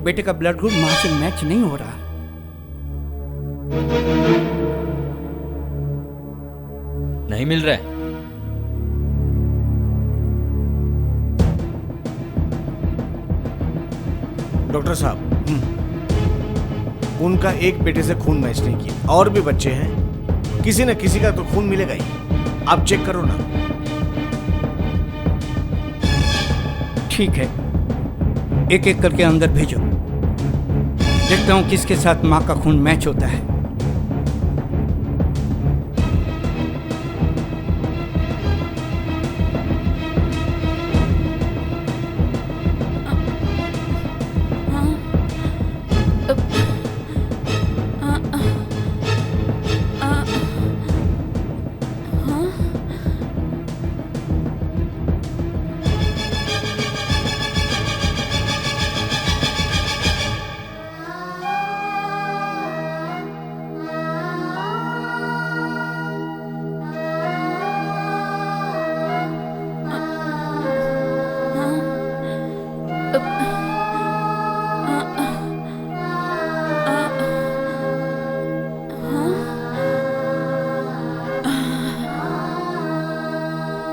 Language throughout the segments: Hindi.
बेटे का ब्लड ग्रुप मां से मैच नहीं हो रहा। नहीं मिल रहा है। डॉक्टर साहब, उनका एक बेटे से खून मैच नहीं किया, और भी बच्चे हैं, किसी न किसी का तो खून मिलेगा ही। आप चेक करो ना। ठीक है, एक एक करके अंदर भेजो, देखता हूं किसके साथ मां का खून मैच होता है।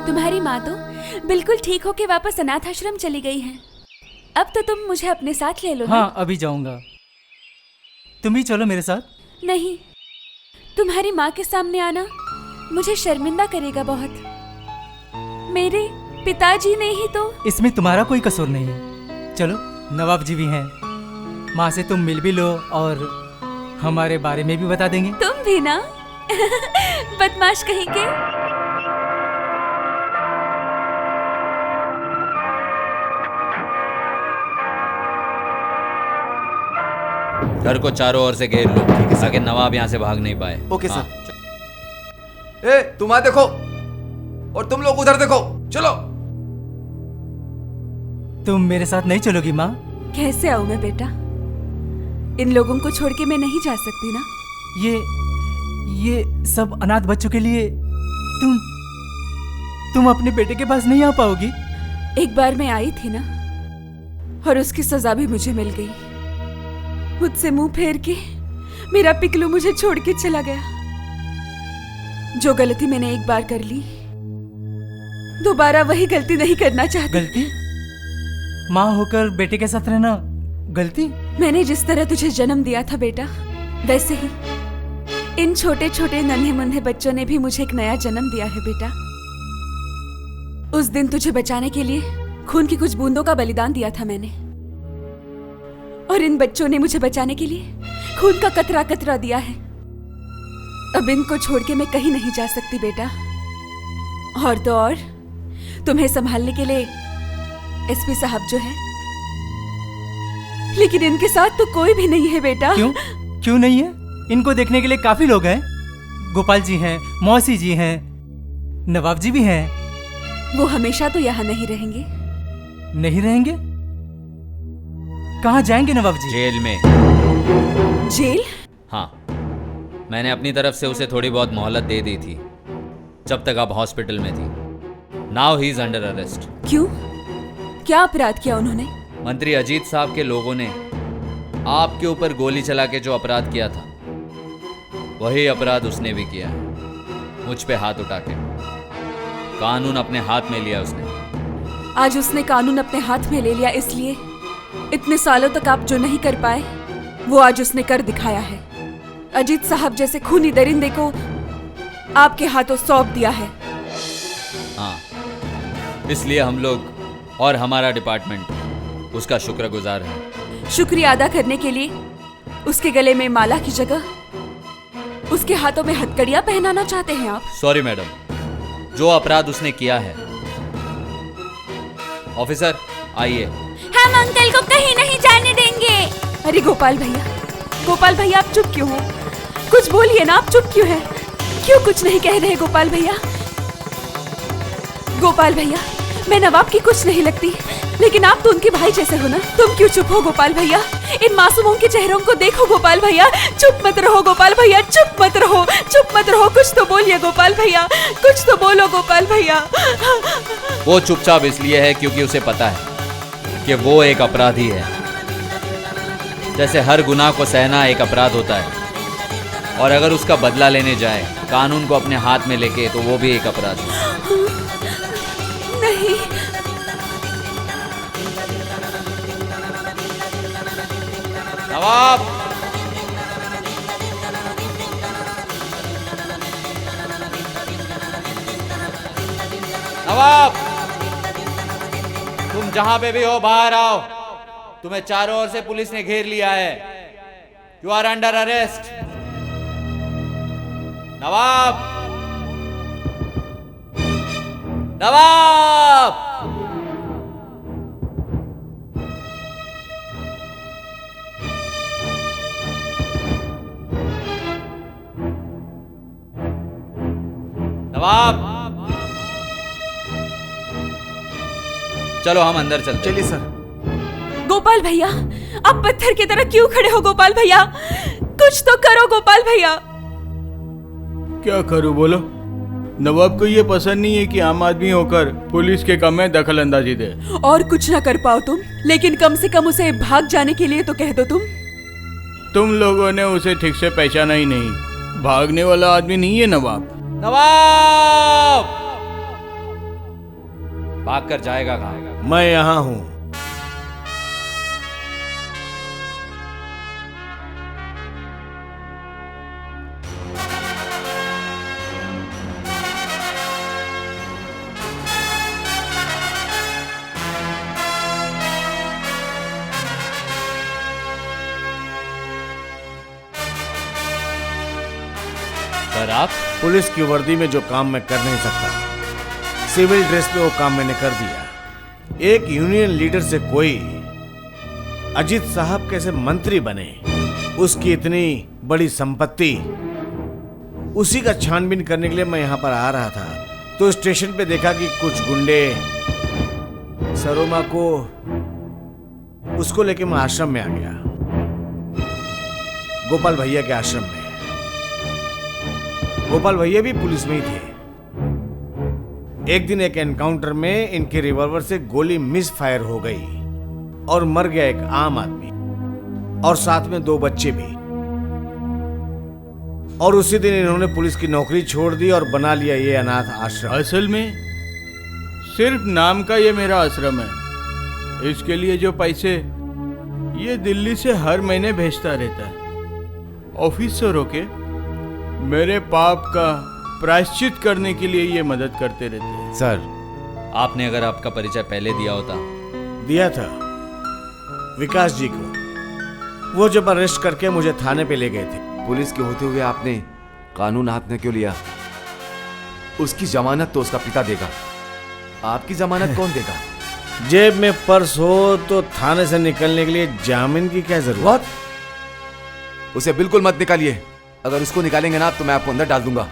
तुम्हारी माँ तो बिल्कुल ठीक होके वापस अनाथ आश्रम चली गई है। अब तो तुम मुझे अपने साथ ले लो ना। हाँ, अभी जाऊंगा। तुम भी चलो मेरे साथ। नहीं, तुम्हारी माँ के सामने आना मुझे शर्मिंदा करेगा बहुत। मेरे पिताजी ने ही तो। इसमें तुम्हारा कोई कसूर नहीं है। चलो, नवाब जी भी हैं, माँ से तुम मिल भी लो और हमारे बारे में भी बता देंगे। तुम भी ना बदमाश कहीं के। घर को चारों ओर से घेर लो ताकि नवाब यहाँ से भाग नहीं पाए। Okay sir. ए, तुम वहां देखो और तुम लोग उधर देखो। चलो। तुम मेरे साथ नहीं चलोगी माँ? कैसे आऊं मैं बेटा? इन लोगों को छोड़ के मैं नहीं जा सकती ना। ये सब अनाथ बच्चों के लिए तुम अपने बेटे के पास नहीं आ पाओगी। एक बार मैं आई थी ना, और उसकी सजा भी मुझे मिल गई। मुझसे मुंह फेर के मेरा पिकलू मुझे छोड़ के चला गया। जो गलती मैंने एक बार कर ली, दोबारा वही गलती नहीं करना चाहती। गलती? माँ होकर बेटे के साथ रहना गलती? मैंने जिस तरह तुझे जन्म दिया था बेटा, वैसे ही इन छोटे छोटे नन्हे मुन्ने बच्चों ने भी मुझे एक नया जन्म दिया है बेटा। उस दिन तुझे बचाने के लिए खून की कुछ बूंदों का बलिदान दिया था मैंने, और इन बच्चों ने मुझे बचाने के लिए खून का कतरा कतरा दिया है। अब इनको छोड़ के मैं कहीं नहीं जा सकती बेटा। और तो और तुम्हें संभालने के लिए एसपी साहब जो है, लेकिन इनके साथ तो कोई भी नहीं है बेटा। क्यों नहीं है? इनको देखने के लिए काफी लोग हैं। गोपाल जी हैं, मौसी जी हैं, नवाब जी भी हैं। वो हमेशा तो यहाँ नहीं रहेंगे। नहीं रहेंगे? कहाँ जाएंगे नवाब जी? जेल में। जेल? हाँ, मैंने अपनी तरफ से उसे थोड़ी बहुत मोहलत दे दी थी जब तक आप हॉस्पिटल में थी। Now he is under arrest. क्यों? क्या अपराध किया उन्होंने? मंत्री अजीत साहब के लोगों ने आपके ऊपर गोली चला के जो अपराध किया था, वही अपराध उसने भी किया है, मुझ पे हाथ उठा के। कानून अपने हाथ में लिया उसने। आज उसने कानून अपने हाथ में ले लिया, इसलिए इतने सालों तक आप जो नहीं कर पाए वो आज उसने कर दिखाया है। अजीत साहब जैसे खूनी दरिंदे को आपके हाथों सौंप दिया है। हाँ, इसलिए हम लोग और हमारा डिपार्टमेंट उसका शुक्रगुजार है। शुक्रिया अदा करने के लिए उसके गले में माला की जगह उसके हाथों में हथकड़ियां पहनाना चाहते हैं आप? सॉरी मैडम, जो अपराध उसने किया है। ऑफिसर आइए। हम अंकल को कहीं नहीं जाने देंगे। अरे गोपाल भैया आप चुप क्यों हो? कुछ बोलिए ना, आप चुप क्यों हैं? क्यों कुछ नहीं कह रहे गोपाल भैया? गोपाल भैया, मैं नवाब की कुछ नहीं लगती, लेकिन आप तो उनके भाई जैसे हो ना। तुम क्यों चुप हो गोपाल भैया? इन मासूमों के चेहरों को देखो गोपाल भैया। चुप मत रहो गोपाल भैया, चुप मत रहो। कुछ तो बोलिए गोपाल भैया, कुछ तो बोलो गोपाल भैया। वो चुपचाप इसलिए है क्योंकि उसे पता है कि वो एक अपराधी है। जैसे हर गुनाह को सहना एक अपराध होता है और अगर उसका बदला लेने जाए कानून को अपने हाथ में लेके तो वो भी एक अपराध है। नहीं, नवाब, नवाब, तुम जहां पे भी हो बाहर आओ। तुम्हें चारों ओर से पुलिस ने घेर लिया है। You are under arrest. Nawab, Nawab. Nawab, चलो हम अंदर चलते। चलिए सर। गोपाल भैया, आप पत्थर की तरह क्यों खड़े हो गोपाल भैया? कुछ तो करो गोपाल भैया। क्या करूं बोलो? नवाब को ये पसंद नहीं है कि आम आदमी होकर पुलिस के काम में दखल अंदाजी दे। और कुछ ना कर पाओ तुम, लेकिन कम से कम उसे भाग जाने के लिए तो कह दो तुम लोगों ने उसे ठीक से पहचाना ही नहीं। भागने वाला आदमी नहीं है नवाब। नवाब भाग कर जाएगा कहाँ? मैं यहाँ हूँ। सर आप? पुलिस की वर्दी में जो काम मैं कर नहीं सकता, सिविल ड्रेस में वो काम मैंने कर दिया। एक यूनियन लीडर से कोई अजीत साहब कैसे मंत्री बने, उसकी इतनी बड़ी संपत्ति, उसी का छानबीन करने के लिए मैं यहाँ पर आ रहा था। तो स्टेशन पे देखा कि कुछ गुंडे सरोमा को, उसको लेके मैं आश्रम में आ गया, गोपाल भैया के आश्रम में। गोपाल भैया भी पुलिस में ही थे। एक दिन एक एनकाउंटर में इनके रिवॉल्वर से गोली मिस फायर हो गई और मर गया एक आम आदमी और साथ में 2 बच्चे भी। और उसी दिन इन्होंने पुलिस की नौकरी छोड़ दी और बना लिया ये अनाथ आश्रम। असल में सिर्फ नाम का ये मेरा आश्रम है। इसके लिए जो पैसे ये दिल्ली से हर महीने भेजता रहता है। ऑफिसरों के मेरे पाप का प्रायश्चित करने के लिए ये मदद करते रहते हैं। सर, आपने अगर आपका परिचय पहले दिया होता। दिया था विकास जी को। वो जब अरेस्ट करके मुझे थाने पे ले गए थे। पुलिस के होते हुए आपने कानून हाथ में क्यों लिया? उसकी जमानत तो उसका पिता देगा, आपकी जमानत कौन देगा? जेब में पर्स हो तो थाने से निकलने के लिए जामीन की क्या जरूरत? उसे बिल्कुल मत निकालिए। अगर उसको निकालेंगे ना तो मैं आपको अंदर डाल दूंगा।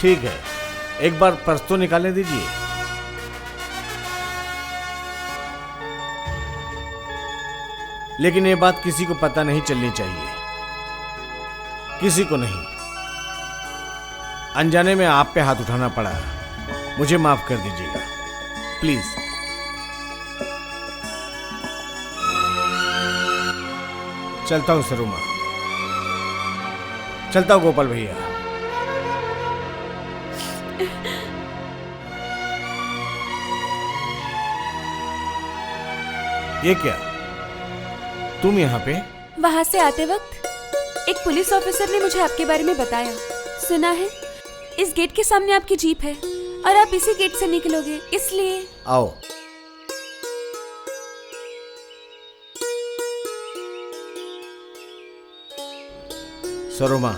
ठीक है, एक बार पर्स तो निकालने दीजिए। लेकिन ये बात किसी को पता नहीं चलनी चाहिए, किसी को नहीं। अनजाने में आप पे हाथ उठाना पड़ा, मुझे माफ कर दीजिएगा प्लीज। चलता हूं सरोमा, चलता हूं गोपाल भैया। ये क्या, तुम यहाँ पे? वहाँ से आते वक्त एक पुलिस ऑफिसर ने मुझे आपके बारे में बताया। सुना है इस गेट के सामने आपकी जीप है और आप इसी गेट से निकलोगे, इसलिए। आओ। सरोमा,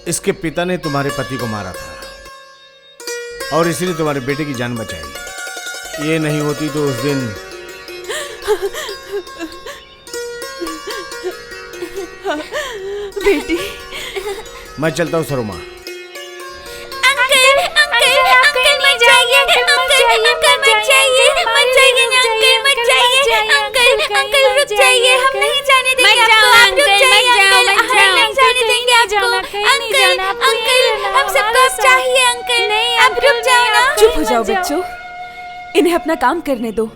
इसके पिता ने तुम्हारे पति को मारा था और इसीलिए तुम्हारे बेटे की जान बचाई। ये नहीं होती तो उस दिन बेटी। मैं चलता हूँ सरोमा। अंकल अंकल अंकल मत जाइए, अंकल अंकल मत जाइए, मत जाइए अंकल, मत जाइए अंकल, अंकल रुक जाइए, हम नहीं जाने देंगे आपको, आप रुक जाइए अंकल, हम नहीं जाने देंगे आपको अंकल, अंकल हम सबको चाहिए अंकल, नहीं आप रुक जाओ ना। चुप हो जाओ बच्चों, इन्हें अपना काम करने दो।